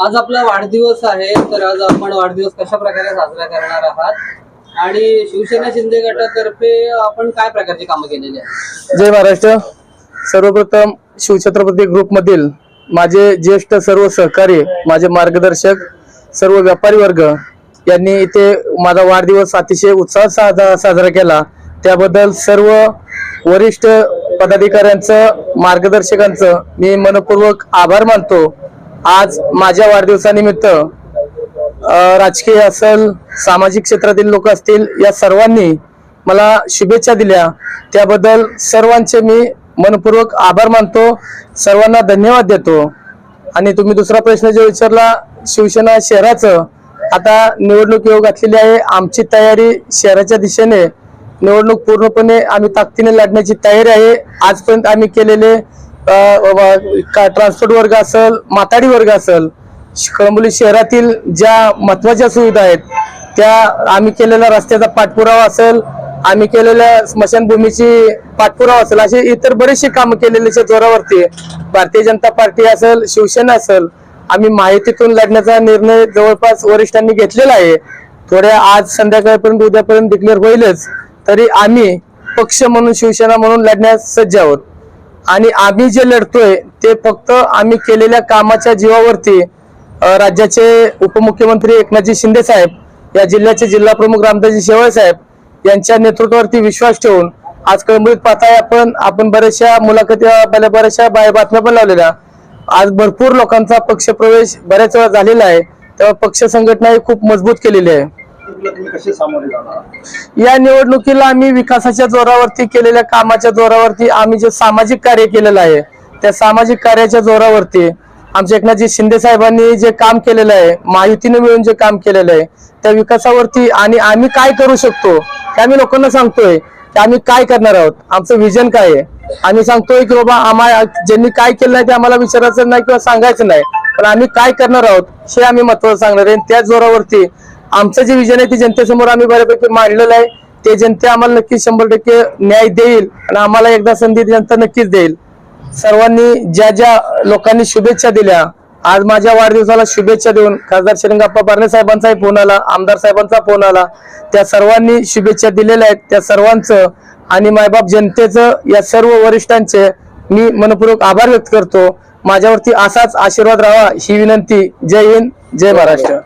आज आपला वाढदिवस आहे, तर आज आपण वाढदिवस कशा प्रकारे साजरा करणार आहात आणि शिवसेना शिंदे गटातर्फे आपण काय प्रकारची कामं केलेली आहेत? जय महाराष्ट्र। सर्वप्रथम शिवछत्रपती ग्रुप मधील माझे ज्येष्ठ सर्व सहकारी, माझे मार्गदर्शक, सर्व व्यापारी वर्ग यांनी इथे माझा वाढदिवस अतिशय उत्साहात साजरा केला। त्याबद्दल सर्व वरिष्ठ पदाधिकाऱ्यांचं, मार्गदर्शकांचं मी मनपूर्वक आभार मानतो। आज माझ्या वाढदिवसानिमित्त राजकीय असेल, सामाजिक क्षेत्रातील लोक असतील, या सर्वांनी मला शुभेच्छा दिल्या, त्याबद्दल सर्वांचे मी मनपूर्वक आभार मानतो, सर्वांना धन्यवाद देतो। आणि तुम्ही दुसरा प्रश्न जो विचारला शिवसेना शहराचं, आता निवडणूक येऊ घातलेली आहे। आमची तयारी शहराच्या दिशेने निवडणूक पूर्णपणे आम्ही ताकदीने लढण्याची तयारी आहे। आजपर्यंत आम्ही केलेले ट्रान्सपोर्ट वर्ग असेल, माथाडी वर्ग असेल, कळंबोली शहरातील ज्या महत्वाच्या सुविधा आहेत त्या, आम्ही केलेला रस्त्याचा पाठपुरावा असेल, आम्ही केलेल्या स्मशानभूमीची पाठपुरावा असेल, असे इतर बरेचसे काम केलेल्याच्या जोरावरती भारतीय जनता पार्टी असेल, शिवसेना असेल, आम्ही माहितीतून लढण्याचा निर्णय जवळपास वरिष्ठांनी घेतलेला आहे। थोड्या आज संध्याकाळपर्यंत, उद्यापर्यंत डिक्लेअर होईलच, तरी आम्ही पक्ष म्हणून, शिवसेना म्हणून लढण्यास सज्ज आहोत। आणि आम्ही जे लढतोय ते फक्त आम्ही केलेल्या कामाच्या जीवावरती, राज्याचे उपमुख्यमंत्री एकनाथजी शिंदे साहेब, या जिल्ह्याचे जिल्हा प्रमुख रामदासजी शेवाळे साहेब यांच्या नेतृत्वावरती विश्वास ठेवून आज कळंबोलीत पाहताय आपण बऱ्याचशा मुलाखती, बऱ्याचशा बातम्या पण लावलेल्या। आज भरपूर लोकांचा पक्ष प्रवेश बऱ्याच वेळा झालेला आहे, तेव्हा पक्ष संघटना ही खूप मजबूत केलेली आहे। या निवडणुकीला आम्ही विकासाच्या जोरावरती, केलेल्या कामाच्या जोरावरती, आम्ही जे सामाजिक कार्य केलेलं आहे त्या सामाजिक कार्याच्या जोरावरती, आमच्या एकनाथजी शिंदे साहेबांनी जे काम केलेलं आहे, महायुतीने मिळून जे काम केलेलं आहे त्या विकासावरती, आणि आम्ही काय करू शकतो ते आम्ही लोकांना सांगतोय की आम्ही काय करणार आहोत, आमचं विजन काय आहे। आम्ही सांगतोय की बाबा आम्हाला ज्यांनी काय केलं नाही ते आम्हाला विचारायचं नाही किंवा सांगायचं नाही, पण आम्ही काय करणार आहोत हे आम्ही महत्त्वाचं सांगणार आहे। त्या जोरावरती आमचं जे विजन आहे ते जनतेसमोर आम्ही बऱ्यापैकी मांडलेलं आहे। ते जनता आम्हाला नक्कीच 100% न्याय देईल आणि आम्हाला एकदा संधी जनता नक्कीच देईल। सर्वांनी ज्या लोकांनी शुभेच्छा दिल्या, आज माझ्या वाढदिवसाला शुभेच्छा देऊन खासदार श्रीरंगाप्पा बारणे साहेबांचाही फोन आला, आमदार साहेबांचा फोन आला, त्या सर्वांनी शुभेच्छा दिलेल्या आहेत। त्या सर्वांचं आणि मायबाप जनतेचं, या सर्व वरिष्ठांचे मी मनपूर्वक आभार व्यक्त करतो। माझ्यावरती असाच आशीर्वाद राहावा ही विनंती। जय हिंद, जय महाराष्ट्र।